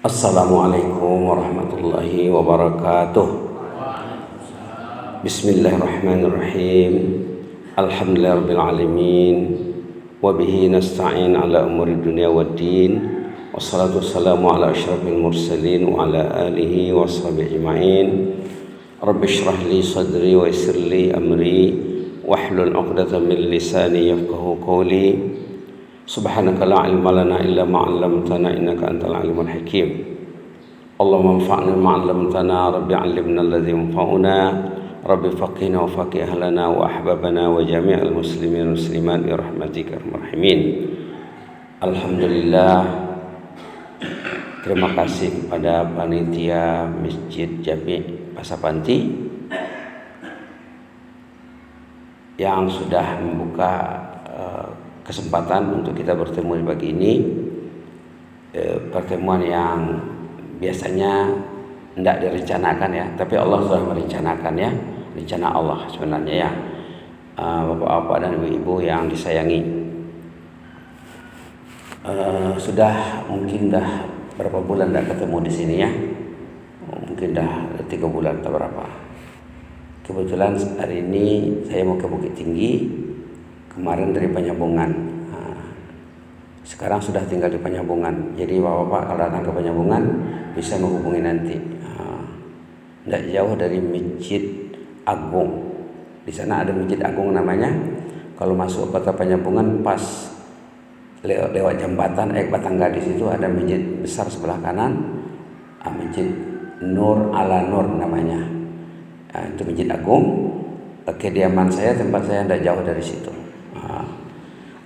Assalamualaikum warahmatullahi wabarakatuh. Bismillahirrahmanirrahim. Alhamdulillahirabbil alamin. Wa bihi nasta'in ala umuri dunya waddin. Wassalatu wassalamu ala asyrafil mursalin wa ala alihi wa sahbihi ajma'in. Rabbi shrah li sadri wa yassir li amri wahlul 'uqdatam min lisani yafqahu qawli. Subhanaka la ilma lana illa ma 'allamtana innaka antal alimul hakim. Allahumma anfa'na ma 'allamtana, rabbi 'allimna alladhi yanfa'una, rabbi faqihna wa faqih ahlana wa ahbabana wa jami'al muslimin muslimat bi rahmatika arhamar rahimin. Alhamdulillah, terima kasih kepada panitia Masjid Jami' Pasapanti yang sudah membuka kesempatan untuk kita bertemu di pagi ini. Pertemuan yang biasanya tidak direncanakan ya, tapi Allah sudah merencanakan ya, rencana Allah sebenarnya ya. Bapak-bapak dan ibu-ibu yang disayangi, sudah mungkin dah berapa bulan tidak ketemu di sini ya, mungkin dah 3 bulan atau berapa. Kebetulan hari ini saya mau ke Bukit Tinggi. Kemarin dari Penyambungan, sekarang sudah tinggal di Penyambungan. Jadi bapak-bapak kalau datang ke Penyambungan bisa menghubungi nanti. Tidak jauh dari Masjid Agung. Di sana ada Masjid Agung namanya. Kalau masuk kota Penyambungan pas lewat jembatan Batang Gadis itu ada masjid besar sebelah kanan, Masjid Nur ala Nur namanya. Itu Masjid Agung. Kediaman saya, tempat saya tidak jauh dari situ.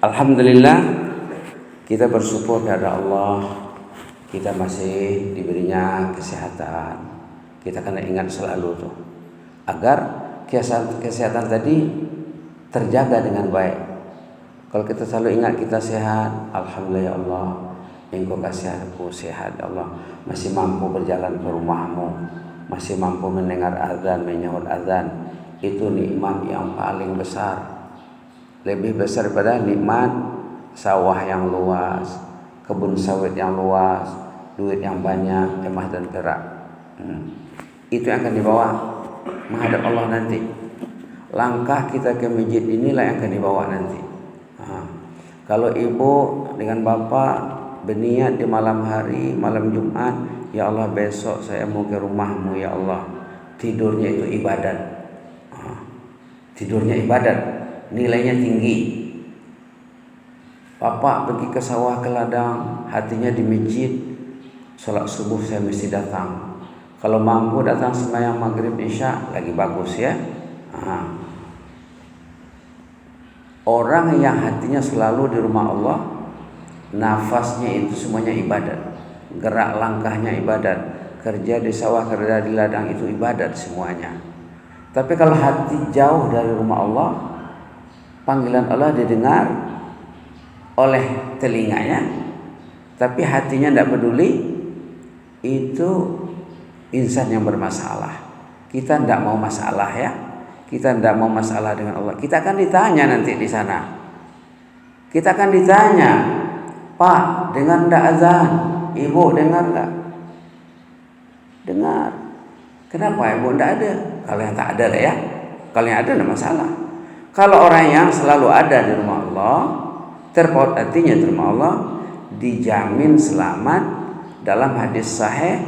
Alhamdulillah, kita bersyukur kepada Allah, kita masih diberinya kesehatan. Kita kena ingat selalu tuh, agar kesehatan tadi terjaga dengan baik. Kalau kita selalu ingat kita sehat, alhamdulillah ya Allah, Engkau kasih aku sehat ya Allah, masih mampu berjalan ke rumahmu, masih mampu mendengar azan, menyahut azan. Itu nikmat yang paling besar. Lebih besar daripada nikmat sawah yang luas, kebun sawit yang luas, duit yang banyak, emas dan perak. Itu yang akan dibawa menghadap Allah nanti. Langkah kita ke masjid inilah yang akan dibawa nanti. Kalau ibu dengan bapak berniat di malam hari, malam Jumat, ya Allah besok saya mau ke rumahmu ya Allah. Tidurnya itu ibadat. Tidurnya ibadat. Nilainya tinggi. Bapak pergi ke sawah ke ladang, hatinya di masjid. Sholat subuh saya mesti datang. Kalau mampu datang sembahyang maghrib isya lagi bagus ya. Orang yang hatinya selalu di rumah Allah, nafasnya itu semuanya ibadat, gerak langkahnya ibadat, kerja di sawah, kerja di ladang itu ibadat semuanya. Tapi kalau hati jauh dari rumah Allah, panggilan Allah didengar oleh telinganya, tapi hatinya tidak peduli, itu insan yang bermasalah. Kita tidak mau masalah ya, kita tidak mau masalah dengan Allah. Kita akan ditanya nanti di sana. Kita akan ditanya, Pak, dengar tidak azan? Ibu dengar tidak? Dengar. Kenapa ibu tidak ada? Kalau yang tak ada lah ya, kalau yang ada tidak masalah. Kalau orang yang selalu ada di rumah Allah, terpaut hatinya di rumah Allah, dijamin selamat. Dalam hadis sahih,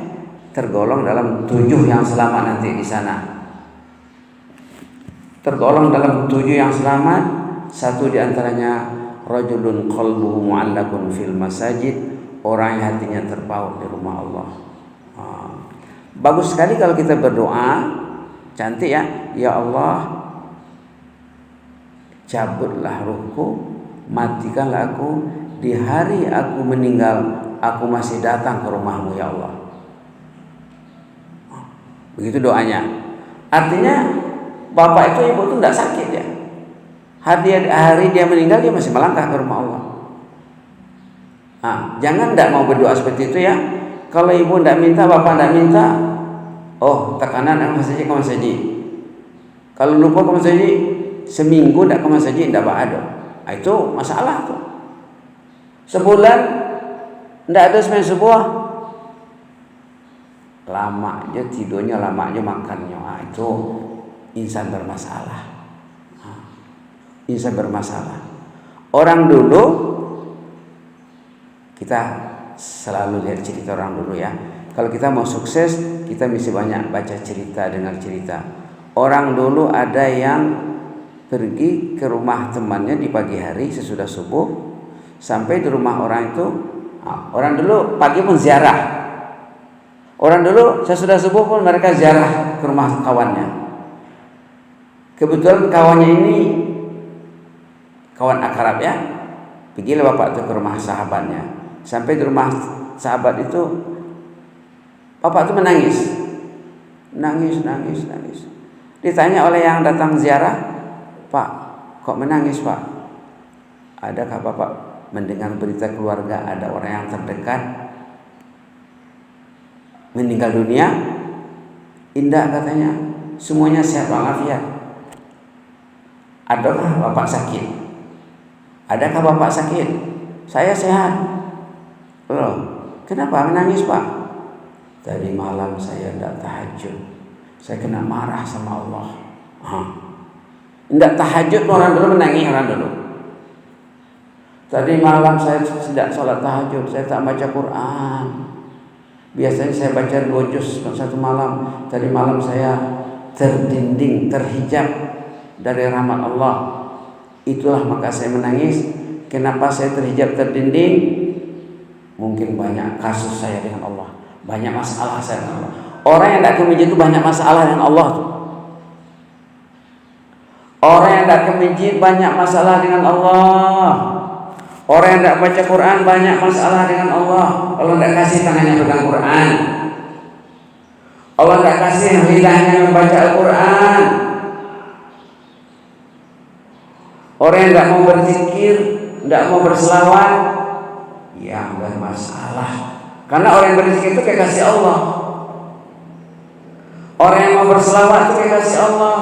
tergolong dalam 7 yang selamat nanti di sana. Tergolong dalam 7 yang selamat. Satu diantaranya rajulun qalbuhu mu'allaqun fil masajid, orang yang hatinya terpaut di rumah Allah. Bagus sekali kalau kita berdoa, cantik ya. Ya Allah, cabutlah ruhku, matikanlah aku, di hari aku meninggal, aku masih datang ke rumahmu ya Allah. Begitu doanya. Artinya bapak itu ibu itu tidak sakit ya. Hari dia meninggal dia masih melangkah ke rumah Allah. Jangan tidak mau berdoa seperti itu ya. Kalau ibu tidak minta, bapak tidak minta, oh tekanan kamu saja. Kalau lupa kamu saja, seminggu tidak ke masjid tidak ada. Itu masalah tuh. Sebulan tidak ada sembahyang subuh, lama aja tidurnya, lama aja makannya. Itu insan bermasalah. Insan bermasalah. Orang dulu, kita selalu lihat cerita orang dulu ya. Kalau kita mau sukses, kita mesti banyak baca cerita, dengar cerita. Orang dulu ada yang pergi ke rumah temannya di pagi hari sesudah subuh, sampai di rumah orang itu. Orang dulu pagi pun ziarah. Orang dulu sesudah subuh pun mereka ziarah ke rumah kawannya. Kebetulan kawannya ini kawan akrab ya. Pergilah bapak itu ke rumah sahabatnya. Sampai di rumah sahabat itu, bapak itu menangis. Nangis. Ditanya oleh yang datang ziarah, "Pak, kok menangis, Pak? Adakah bapak mendengar berita keluarga ada orang yang terdekat meninggal dunia?" "Indah," katanya. "Semuanya sehat walafiat." "Adakah bapak sakit?" "Adakah bapak sakit?" "Saya sehat." "Loh, kenapa menangis, Pak?" "Tadi malam saya tidak tahajud. Saya kena marah sama Allah." Tidak tahajud orang dulu menangis orang dulu. "Tadi malam saya tidak sholat tahajud. Saya tak baca Quran. Biasanya saya baca 2 juz satu malam. Tadi malam saya terdinding, terhijab dari rahmat Allah. Itulah maka saya menangis. Kenapa saya terhijab, terdinding? Mungkin banyak kasus saya dengan Allah, banyak masalah saya dengan Allah." Orang yang tidak ke masjid itu banyak masalah dengan Allah tuh. Orang yang tidak ke masjid banyak masalah dengan Allah. Orang yang tidak baca Quran banyak masalah dengan Allah. Allah tidak kasih tangannya pegang Quran. Allah tidak kasih lidahnya membaca Al-Quran. Orang yang tidak mau berzikir, tidak mau berselawat, yang bermasalah. Karena orang yang berzikir itu kekasih Allah. Orang yang mau berselawat itu kekasih Allah.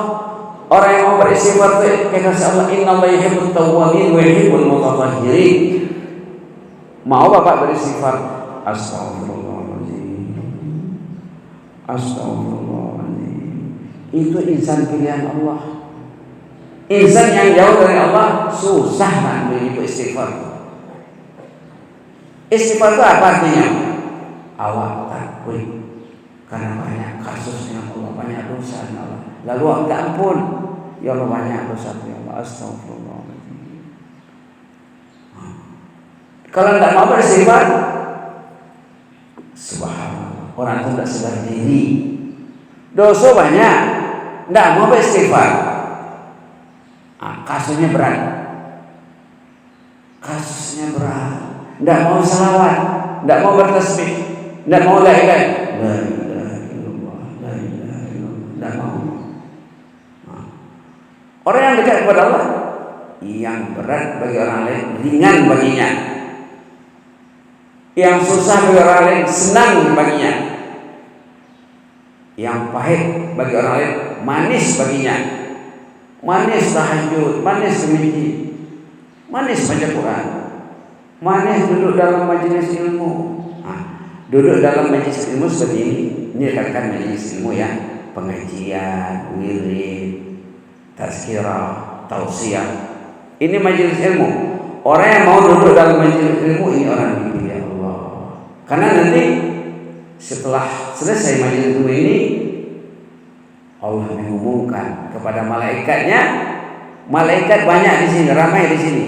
Orang yang mau beristighfar itu kekasih Allah. Innallaha yuhibbut tawwabin wa yuhibbul mutatahhirin. Mau bapak beristighfar, astagfirullahaladzim, astagfirullahaladzim. Itu insan pilihan Allah. Insan yang jauh dari Allah susah nak itu istighfar. Istighfar itu apa artinya? Awak takut karena banyak kasus dengan Allah, banyak dosa dengan Allah. Lalu awak tak ampun, ya Allah banyak dosa ya Allah, astagfirullahaladzim. Kalau tidak mau beristighfar, subhanallah, orang itu tidak sadar diri, dosa banyak, tidak mau beristighfar. Kasusnya berat. Tidak mau salawat, tidak mau bertasbih, tidak mau la ilaha illallah, tidak mau. Orang yang dekat kepada Allah, yang berat bagi orang lain ringan baginya, yang susah bagi orang lain senang baginya, yang pahit bagi orang lain manis baginya. Manis tahajud, manis semedi, manis baca Quran, manis duduk dalam majelis ilmu. Duduk dalam majelis ilmu seperti ini dikatakan majelis ilmu ya, pengajian, wirid, tazkirah, tausiah. Ini majelis ilmu. Orang yang mau duduk dalam majelis ilmu ini orang dipilih Allah. Karena nanti setelah selesai majelis ilmu ini, Allah mengumumkan kepada malaikatnya, malaikat banyak di sini, ramai di sini.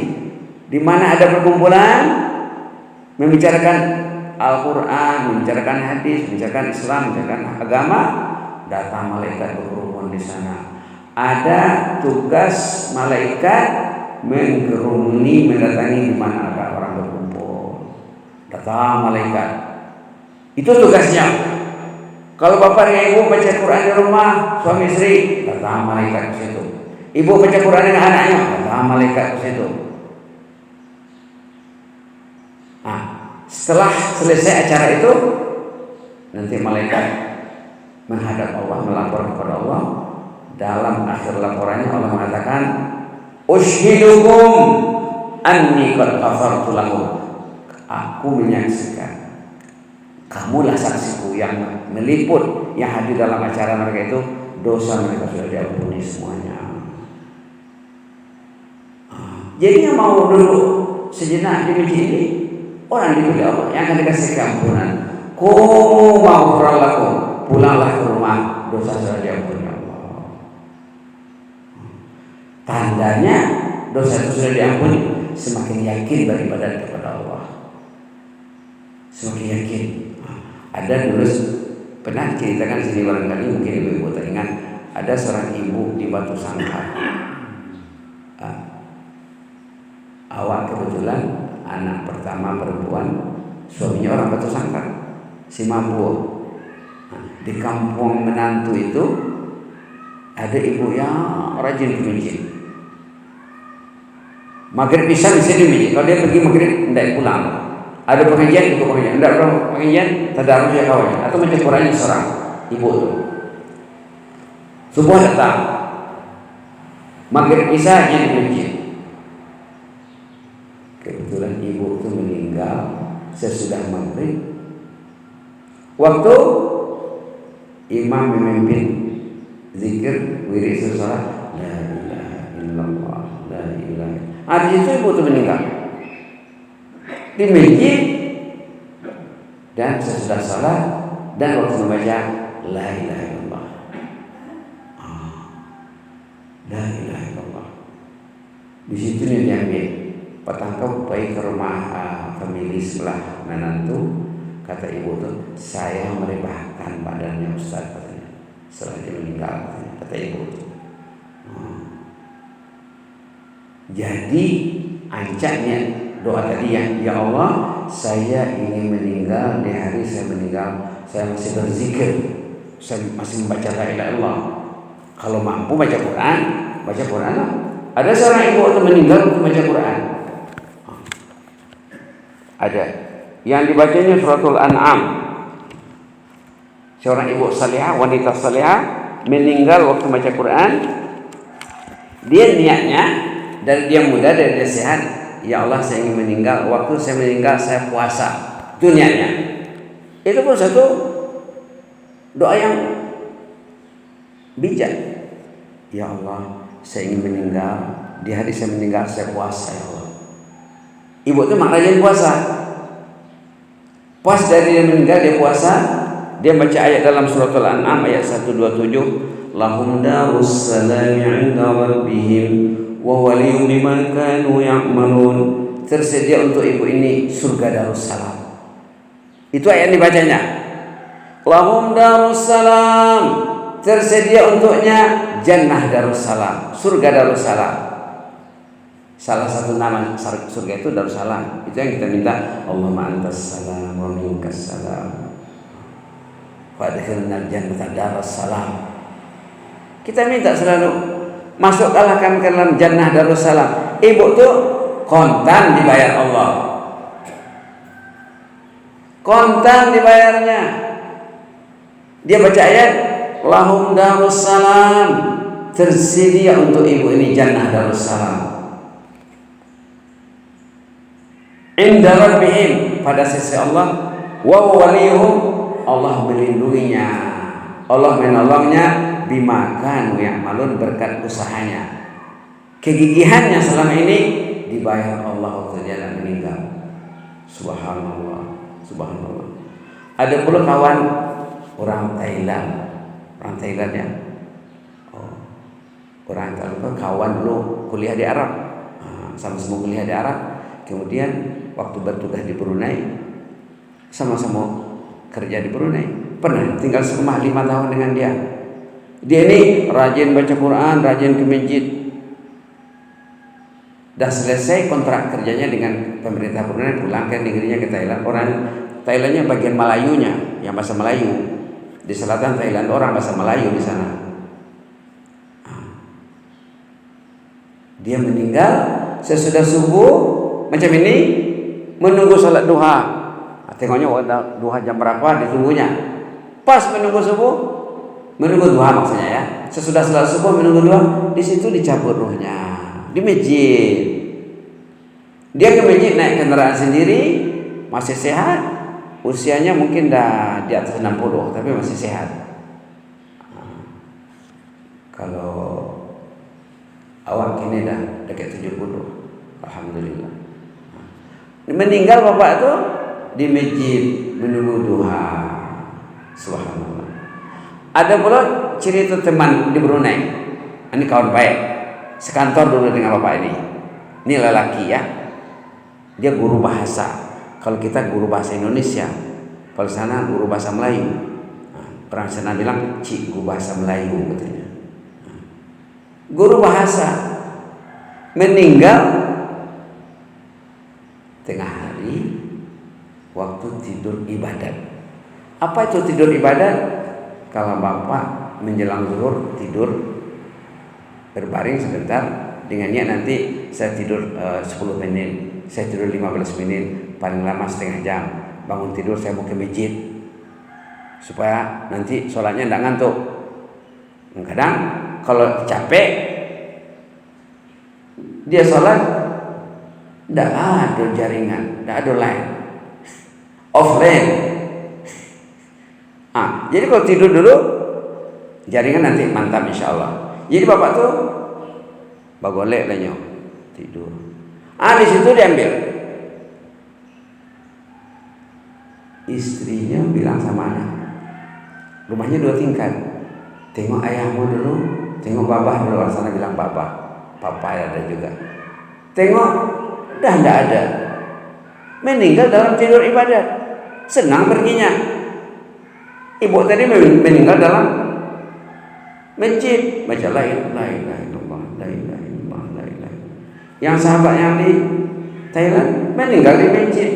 Di mana ada perkumpulan membicarakan Al-Quran, membicarakan hadis, membicarakan Islam, membicarakan agama, datang malaikat berkerumun di sana. Ada tugas malaikat mengkerumuni, mendatangi di mana ada orang berkumpul. Datang malaikat. Itu tugasnya. Kalau bapak dengan ibu baca Quran di rumah, suami istri, datang malaikat ke situ. Ibu baca Quran dengan anaknya, datang malaikat ke situ. Setelah selesai acara itu, nanti malaikat menghadap Allah, melapor kepada Allah. Dalam akhir laporannya Allah mengatakan, "Ushidukum anni qad ghafartu lakum." Aku menyaksikan Kamulah saksiku yang meliput, yang hadir dalam acara mereka itu, dosa mereka sudah diampuni semuanya. Jadi yang mau duduk sejenak di masjid ini, orang dipilih Allah yang akan dikasih keampunan. Kumu maghfirah lakum, pulanglah ke rumah, dosa sudah diampuni Allah. Tandanya dosa itu sudah diampuni, semakin yakin beribadah kepada Allah. Semakin yakin. Ada dulu pernah ceritakan sini barangkali mungkin ibu-ibu teringat, ada seorang ibu di Batu Sangkar. Awal kebetulan anak pertama perempuan, suaminya orang Batu Sangkar, si Mampu. Di kampung menantu itu ada ibu yang rajin ke masjid. Maghrib bisa di masjid. Kalau dia pergi maghrib tidak pulang. Ada pengajian ikut pengajian, tidak ada pengajian tadarus ya kawan. Atau baca Quran seorang ibu itu. Subuh datang, maghrib bisa di masjid. Kebetulan ibu itu meninggal sesudah maghrib. Waktu imam memimpin zikir wirid salat, la ilaha illallah, la ilaha. Di situ ibu itu meninggal di masjid, dan sesudah salat dan waktu membaca la ilaha illallah, la ilaha illallah. Di situ dia diambil. Petangkap baik ke rumah famili sebelah menantu. Kata ibu tuh, saya merebahkan badannya Ustaz katanya setelah dia meninggal katanya, kata ibu tuh. Jadi ancaknya doa tadi ya Allah, saya ingin meninggal di hari saya meninggal, saya masih berzikir, saya masih membaca la ilaha illallah. Kalau mampu baca Quran lah. Ada seorang ibu itu meninggal untuk baca Quran. Ada yang dibacanya suratul An'am. Seorang ibu salihah, wanita salihah meninggal waktu baca Quran. Dia niatnya dari dia muda, dari dia sehat, ya Allah saya ingin meninggal, waktu saya meninggal saya puasa. Itu niatnya. Itu pun satu doa yang bijak. Ya Allah saya ingin meninggal, di hari saya meninggal saya puasa ya Allah. Ibu itu mak rajin puasa. Pas dari dia meninggal dia puasa, dia baca ayat dalam surat Al-An'am ayat 127, lahum darus salami 'inda rabbihim wa waliyum liman kanu ya'malun. Tersedia untuk ibu ini surga Darussalam. Itu ayat dibacanya. Lahum Darussalam, tersedia untuknya jannah Darussalam, surga Darussalam. Salah satu nama surga itu Darussalam. Itu yang kita minta. Allahumma antas salam wa minkas salam wa adkhilna jannata Darussalam. Kita minta selalu, masukkanlah kami ke dalam jannah Darussalam. Ibu tuh kontan dibayar Allah. Kontan dibayarnya. Dia baca ayat lahum Darussalam, tersedia untuk ibu ini jannah Darussalam. Inda rabbihim, pada sisi Allah, wa waliyuhum, Allah melindunginya, Allah menolongnya, bima kanu ya'malun, berkat usahanya, kegigihannya selama ini dibayar Allah waktu dia meninggal. Subhanallah, subhanallah. Ada pula kawan orang Thailand ya. Orang Thailand kawan dulu kuliah di Arab, sama-sama kuliah di Arab. Kemudian waktu bertugas di Brunei, sama-sama kerja di Brunei. Pernah tinggal serumah 5 tahun dengan dia. Dia ini rajin baca Quran, rajin ke masjid. Dan selesai kontrak kerjanya dengan pemerintah Brunei, pulang ke negerinya ke Thailand. Orang Thailandnya bagian Melayunya, yang bahasa Melayu. Di selatan Thailand orang bahasa Melayu di sana. Dia meninggal sesudah subuh macam ini, menunggu salat duha. Tengoknya duha jam berapa, ditunggunya. Pas menunggu subuh, menunggu duha maksudnya ya. Sesudah salat subuh menunggu duha, di situ dicabut ruhnya di masjid. Dia ke masjid naik kendaraan sendiri, masih sehat. usianya mungkin dah di atas 60 tapi masih sehat. Kalau awak kini dah dekat 70, alhamdulillah. Meninggal bapak itu di masjid menunggu duha. Subhanallah. Ada pula cerita teman di Brunei. Ini kawan baik, sekantor dulu dengan bapak ini. Ini lelaki ya. Dia guru bahasa. Kalau kita guru bahasa Indonesia, kalau sana guru bahasa Melayu. Orang sana bilang cikgu bahasa Melayu katanya. Guru bahasa meninggal tengah hari waktu tidur ibadat. Apa itu tidur ibadat? Kalau bapak menjelang zuhur tidur berbaring sebentar dengan niat nanti saya tidur 10 menit, saya tidur 15 menit, paling lama setengah jam. Bangun tidur saya mau ke masjid supaya nanti sholatnya tidak ngantuk. Kadang kalau capek dia sholat tidak ada jaringan, tidak ada line, offline. Jadi kalau tidur dulu jaringan nanti mantap insya Allah. Jadi bapak tuh bagolek lah nyok tidur. Di situ diambil. Istrinya bilang sama anak, rumahnya 2 tingkat. Tengok ayahmu dulu, tengok babah dulu. Orang sana bilang babah, papa ada juga. Tengok, dah tidak ada. Meninggal dalam tidur ibadat. Senang perginya. Ibu tadi meninggal dalam masjid, baca la ilaha illallah, la ilaha illallah, la ilaha. Yang sahabat yang di Thailand meninggal di masjid.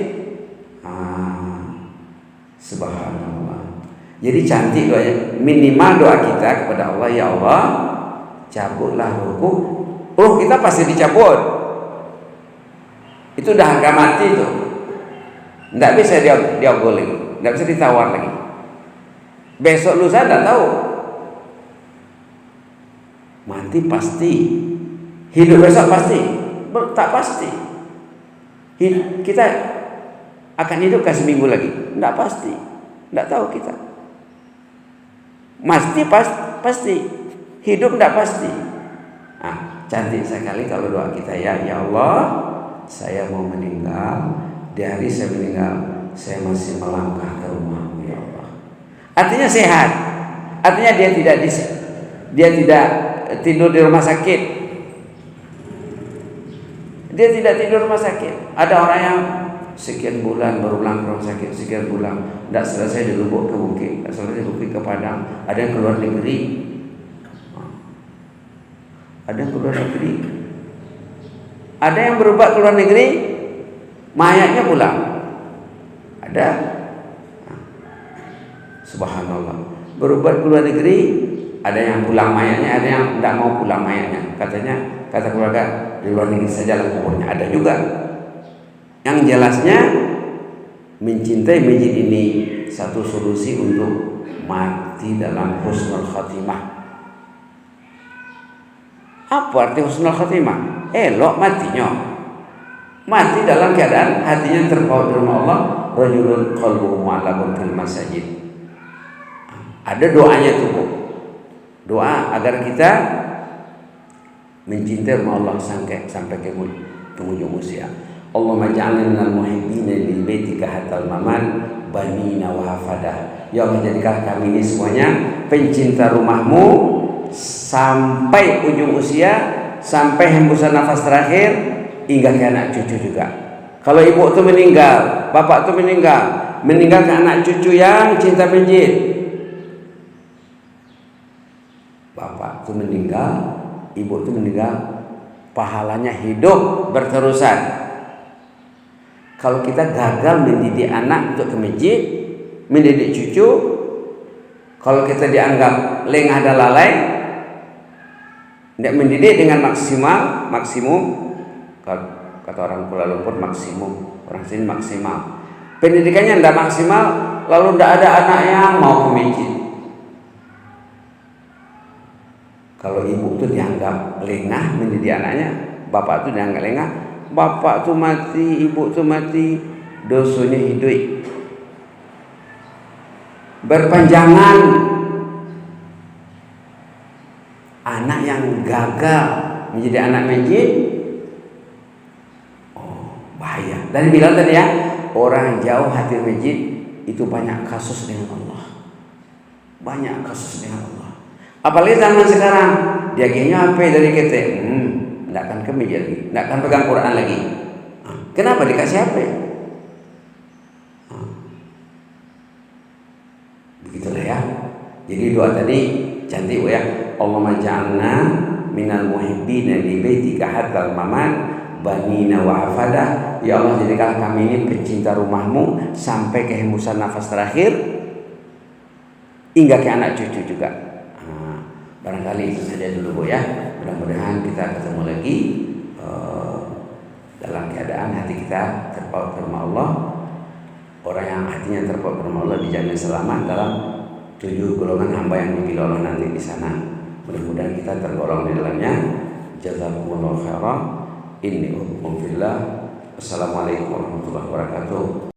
Subhanallah. Jadi cantik doanya. Minimal doa kita kepada Allah, ya Allah, cabutlah ruhku. Ruh kita pasti dicabut. Itu dah harga mati itu. Tidak bisa diogolin, tidak bisa ditawar lagi. Besok lusa tidak tahu. Mati pasti. Hidup besok pasti. Tak pasti. Kita akan hidup ke seminggu lagi. Tidak pasti. Tidak tahu kita. Mesti pasti. Hidup tidak pasti. Cantik sekali kalau doa kita ya Allah, saya mau meninggal. Di hari saya meninggal, saya masih melangkah ke rumahmu ya Allah. Artinya sehat. Artinya dia tidak tidur di rumah sakit. Dia tidak tidur di rumah sakit. Ada orang yang sekian bulan baru pulang ke rumah sakit, sekian bulan tidak selesai di Lubuk ke Bukit, tidak selesai di Bukit ke Padang. Ada yang keluar negeri. Ada yang keluar negeri. Ada yang berobat keluar negeri, mayatnya pulang. Ada. Subhanallah. Berobat keluar negeri, ada yang pulang mayatnya, ada yang tidak mau pulang mayatnya. Katanya, kata keluarga, di luar negeri saja lah kuburnya. Ada juga. Yang jelasnya mencintai masjid ini satu solusi untuk mati dalam husnul khatimah. Apa arti husnul khatimah? Elok matinya. Mati dalam keadaan hatinya terpaut di rumah Allah. Rajulun qalbuhu mu'allaqun fil masajid. Ada doanya tuh, Bu. Doa agar kita mencintai rumah Allah sampai ke ujung usia. Allahumma ja'alna minal muhibbina lil baitika hatal mamat banina wa hafadah. Ya Allah, jadikan kami ini semuanya pencinta rumahmu sampai ujung usia, sampai hembusan nafas terakhir, hingga ke anak cucu juga. Kalau ibu itu meninggal, bapak itu meninggal ke anak cucu yang cinta masjid. Bapak itu meninggal, ibu itu meninggal, pahalanya hidup berterusan. Kalau kita gagal mendidik anak untuk ke masjid, mendidik cucu, kalau kita dianggap lengah dan lalai, tidak mendidik dengan maksimum, kata orang Kuala Lumpur maksimum, orang sini maksimal. Pendidikannya tidak maksimal, lalu tidak ada anak yang mau ke masjid. Kalau ibu itu dianggap lengah mendidik anaknya, bapak itu dianggap lengah, bapak itu mati, ibu itu mati, dosanya hidup. berpanjangan, anak yang gagal menjadi anak masjid, oh bahaya. Dan bilang tadi ya, orang jauh hati masjid itu banyak kasus dengan Allah, banyak kasus dengan Allah. Apalagi zaman sekarang, dia kayaknya apa dari kita, tidak akan ke masjid lagi, tidak akan pegang Quran lagi. Kenapa dikasih HP? Begitulah ya. Jadi doa tadi cantik ya. Allahumma ja'alna minal muhibbina li baitika hatal mamat banina wa hafadah. Ya Allah, jadikanlah kami ini pencinta rumahmu sampai ke hembusan nafas terakhir, hingga ke anak cucu juga. Barangkali itu saja dulu Bu ya. Mudah-mudahan kita ketemu lagi dalam keadaan hati kita terpaut ke rumah Allah. Orang yang hatinya terpaut ke rumah Allah dijamin selamat dalam 7 golongan hamba yang dipilih Allah nanti di sana. Mudah-mudahan kita tergolong di dalamnya. Jazakumullahu khairan. Inni uhibbukum fillah. Assalamualaikum warahmatullahi wabarakatuh.